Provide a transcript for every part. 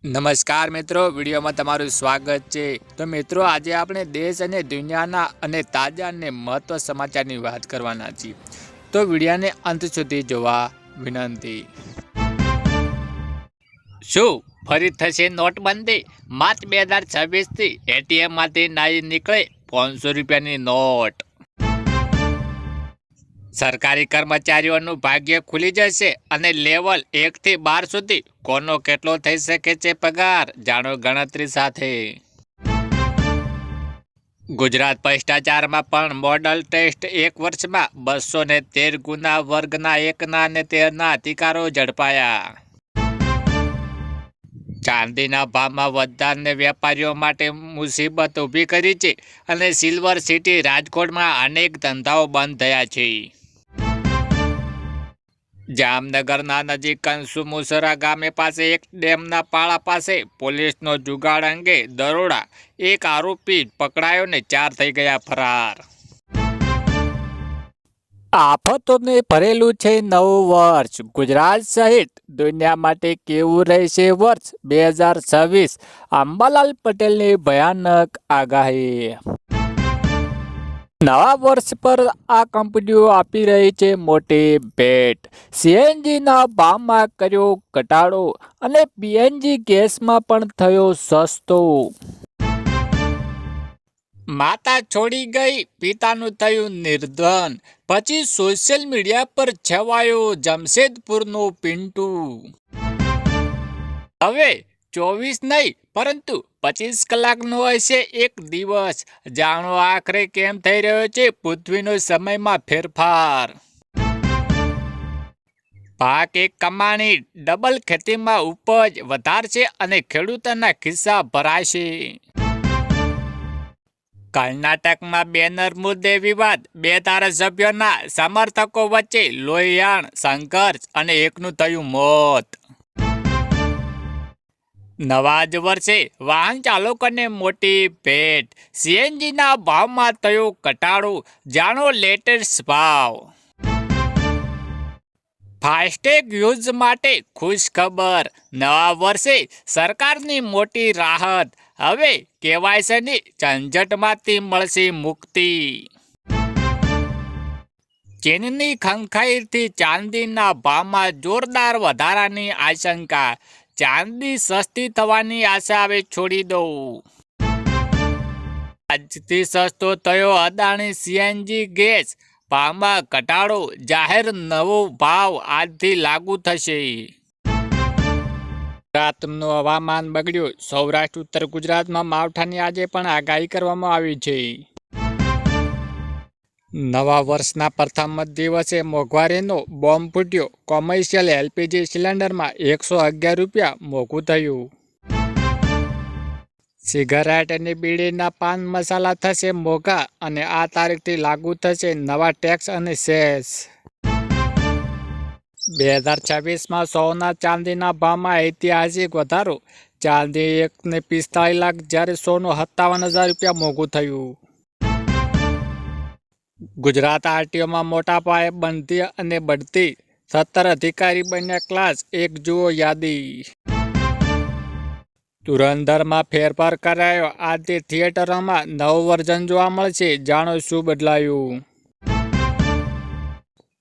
નમસ્કાર મિત્રો, વિડીયોમાં તમારું સ્વાગત છે। તો મિત્રો, આજે આપણે દેશ અને દુનિયાના અને તાજા અને મહત્વ સમાચારની વાત કરવાના છીએ। તો વિડીયોને અંત સુધી જોવા વિનંતી। શું ફરી થશે નોટબંધી? માર્ચ 2026થી એટીએમમાંથી નહીં નીકળે 500 રૂપિયાની નોટ। સરકારી કર્મચારીઓનું ભાગ્ય ખુલી જશે અને લેવલ 1 થી 12 સુધી કોનો કેટલો થઈ શકે છે પગાર? જાણો ગણતરી સાથે। ગુજરાત ભ્રષ્ટાચારમાં પણ મોડલ ટેસ્ટ, 1 વર્ષમાં 213 ગુના, વર્ગના 1ના અને 13ના અધિકારો ઝડપાયા। ચાંદીના ભાવમાં વધારને વેપારીઓ માટે મુસીબત ઊભી કરી છે અને સિલ્વર સિટી રાજકોટમાં અનેક ધંધાઓ બંધ થયા છે। જામનગરના નજીક કંસુમુસરા ગામે પાસે એક ડેમના પાળા પાસે પોલીસનો જુગાડ અંગે દરોડા, 1 આરોપી પકડાયો ને 4 થઈ ગયા ફરાર। આફતોને ભરેલું છે નવું વર્ષ, ગુજરાત સહિત દુનિયા માટે કેવું રહેશે વર્ષ 2026? અંબાલાલ પટેલની ભયાનક આગાહી। નવા વર્ષ પર આ કંપનીઓ આપી રહી છે મોટી ભેટ। સીએનજીના ભાવમાં કર્યો ઘટાડો અને પીએનજી ગેસમાં પણ થયો સસ્તો। માતા છોડી ગઈ, પિતાનું થયું નિર્ધન, પછી સોશિયલ મીડિયા પર છવાયો જમશેદપુરનો પિન્ટુ। હવે 24 નહીં પરંતુ 25 કલાકનો હશે એક દિવસ। જાણો આખરે કેમ થઈ રહ્યો છે પૃથ્વીનો સમયમાં ફેરફાર। પાક એક કમાણી, ડબલ ખેતીમાં ઉપજ વધારશે અને ખેડૂતોના ખિસ્સા ભરાશે। કર્ણાટકમાં બેનર મુદ્દે વિવાદ, 2 ધારાસભ્યોના સમર્થકો વચ્ચે લોહિયાણ સંઘર્ષ અને એકનું થયું મોત। નવા જ વર્ષે વાહન ચાલકોને મોટી ભેટ, સીએનજીના ભાવમાં થયો ઘટાડો, જાણો લેટેસ્ટ ભાવ। ફાસ્ટેગ યુઝ માટે ખુશ ખબર, નવા વર્ષે સરકારની મોટી રાહત, હવે કેવાયસીની ઝંઝટમાંથી મળશે મુક્તિ। ચીનની ખંખાઈથી ચાંદીના ભાવમાં જોરદાર વધારાની આશંકા, ચાંદી સસ્તી થવાની આશા હવે છોડી દો। આજથી સસ્તો થયો અદાણી સીએનજી ગેસ, ભાવમાં ઘટાડો, જાહેર નવો ભાવ આજથી લાગુ થશે। ગુજરાતનું હવામાન બગડ્યું, સૌરાષ્ટ્ર ઉત્તર ગુજરાતમાં માવઠાની આજે પણ આગાહી કરવામાં આવી છે। નવા વર્ષના પ્રથમ દિવસે મોંઘવારીનો બોમ્બ ફૂટ્યો, કોમર્શિયલ એલપીજી સિલિન્ડરમાં 111 રૂપિયા મોંઘું થયું। સિગારેટ અને બીડીના પાન મસાલા થશે મોંઘા અને આ તારીખથી લાગુ થશે નવા ટેક્સ અને સેસ। 2026માં સોના ચાંદીના ભાવમાં ઐતિહાસિક વધારો, ચાંદી 1 ને 45 લાખ જ્યારે સોનું 57,000 રૂપિયા મોંઘું થયું। ગુજરાત આરટીઓમાં મોટા પાયે બઢતી અને બઢતી, 17 અધિકારી બન્યા ક્લાસ 1, જુઓ યાદી। ધુરંધરમાં ફેરફાર કરાયો, આજથી થિયેટરોમાં નવું વર્ઝન જોવા મળશે, જાણો શું બદલાયું।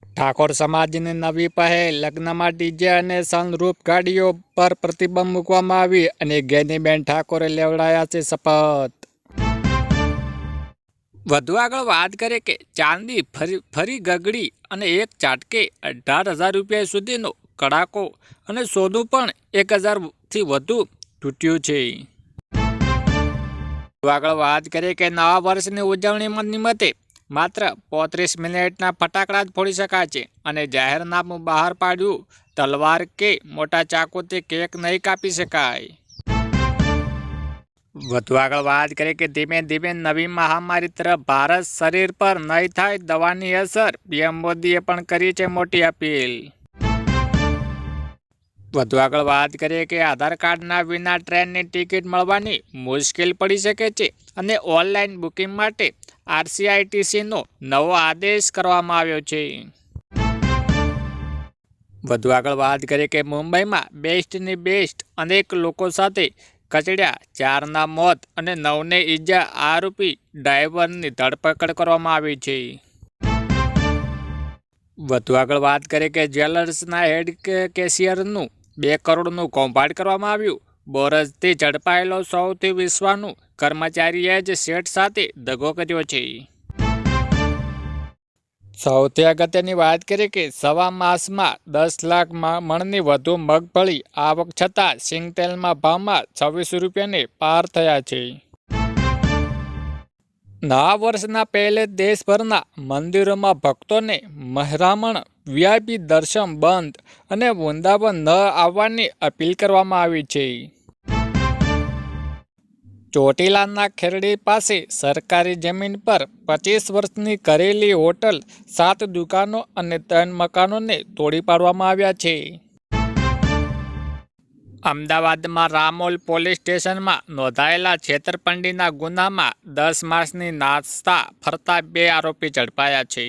ઠાકોર સમાજની નવી પહેલ, લગ્નમાં ડીજે અને સનરૂફ ગાડીઓ પર પ્રતિબંધ મૂકવામાં આવી અને ગેનીબેન ઠાકોરે લેવડાયા છે શપથ। વધુ આગળ વાત કરીએ કે ચાંદી ફરી ગગડી અને એક ઝાટકે 18,000 રૂપિયા સુધીનો કડાકો અને સોનું પણ 1,000થી વધુ તૂટ્યું છે। આગળ વાત કરીએ કે નવા વર્ષની ઉજવણી નિમિત્તે માત્ર 35 મિનિટના ફટાકડા જ ફોડી શકાય છે અને જાહેરનામું બહાર પાડ્યું, તલવાર કે મોટા ચાકુથી કેક નહીં કાપી શકાય। વધુ આગળ વાત કરીએ કે ધીમે ધીમે નવી મહામારી તરફ ભારત, શરીર પર નહીં થાય દવાની અસર, પીએમ મોદીએ પણ કરી છે મોટી અપીલ। વધુ આગળ વાત કરીએ કે આધાર કાર્ડના વિના ટ્રેનની ટિકિટ મળવાની મુશ્કેલ પડી શકે છે અને ઓનલાઈન બુકિંગ માટે આરસીઆઈટીસીનો નવો આદેશ કરવામાં આવ્યો છે। વધુ આગળ વાત કરીએ કે મુંબઈમાં બેસ્ટની બેસ્ટ અનેક લોકો સાથે કચડ્યા, 4ના મોત અને 9ને ઈજા, આરોપી ડ્રાઈવરની ધરપકડ કરવામાં આવી છે. વધુ આગળ વાત કરીએ કે જ્વેલર્સના હેડ કેશિયરનું 2 કરોડનું કૌભાંડ કરવામાં આવ્યું. બોરસથી ઝડપાયેલો સૌથી વિશ્વનું કર્મચારીએ જ શેઠ સાથે દગો કર્યો છે. સૌથી અગત્યની વાત કરીએ કે સવા માસમાં 10 લાખ મણની વધુ મગફળી આવક છતાં સિંગતેલના ભાવમાં 26 રૂપિયાને પાર થયા છે. નવા વર્ષના પહેલે દેશભરના મંદિરોમાં ભક્તોને મહેરામણ, વીઆઈપી દર્શન બંધ અને વૃંદાવન ન આવવાની અપીલ કરવામાં આવી છે. ચોટીલાના ખેરડી પાસે સરકારી જમીન પર 25 વર્ષની કરેલી હોટલ, 7 દુકાનો અને 3 મકાનોને તોડી પાડવામાં આવ્યા છે. અમદાવાદમાં રામોલ પોલીસ સ્ટેશનમાં નોંધાયેલા છેતરપિંડીના ગુનામાં 10 માસની નાસ્તા ફરતા 2 આરોપી ઝડપાયા છે.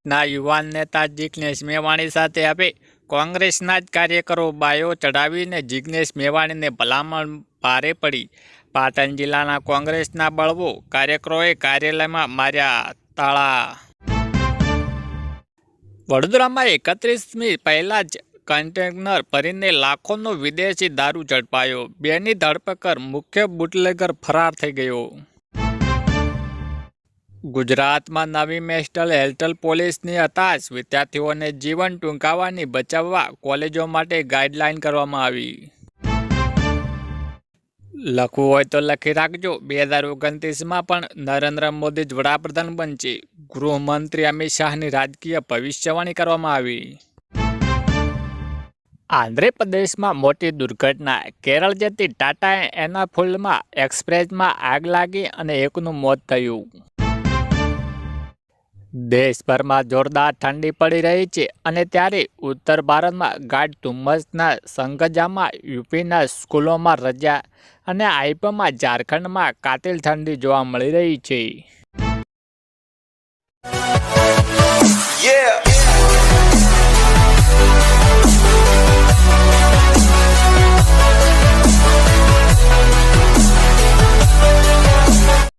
ના યુવાન નેતા જિગ્નેશ મેવાણી સાથે હવે કોંગ્રેસના જ કાર્યકરો બાયો ચઢાવીને જિગ્નેશ મેવાણીને ભલામણ ભારે પડી. પાટણ જિલ્લાના કોંગ્રેસના બળવો કાર્યકરોએ કાર્યાલયમાં માર્યા તાળા. વડોદરામાં 31મી પહેલા જ કન્ટેનર ભરીને લાખોનો વિદેશી દારૂ ઝડપાયો. 2ની ધરપકડ, મુખ્ય બુટલેગર ફરાર થઈ ગયો. ગુજરાતમાં નવી મેન્ટલ હેલ્થ પોલિસીની હતાશ, વિદ્યાર્થીઓને જીવન ટૂંકાવવાની બચાવવા કોલેજો માટે ગાઈડલાઈન કરવામાં આવી. લખવું હોય તો લખી રાખજો, 2029માં પણ નરેન્દ્ર મોદી જ વડાપ્રધાન બનશે. ગૃહમંત્રી અમિત શાહની રાજકીય ભવિષ્યવાણી કરવામાં આવી. આંધ્રપ્રદેશમાં મોટી દુર્ઘટના, કેરળ જતી ટાટા એનાફુલમાં એક્સપ્રેસમાં આગ લાગી અને 1નું મોત થયું. દેશભરમાં જોરદાર ઠંડી પડી રહી છે અને ત્યારે ઉત્તર ભારતમાં ગાઢ ધુમ્મસના સંકજામાં યુપીના સ્કૂલોમાં રજા અને આઈપીમાં ઝારખંડમાં કાતિલ ઠંડી જોવા મળી રહી છે.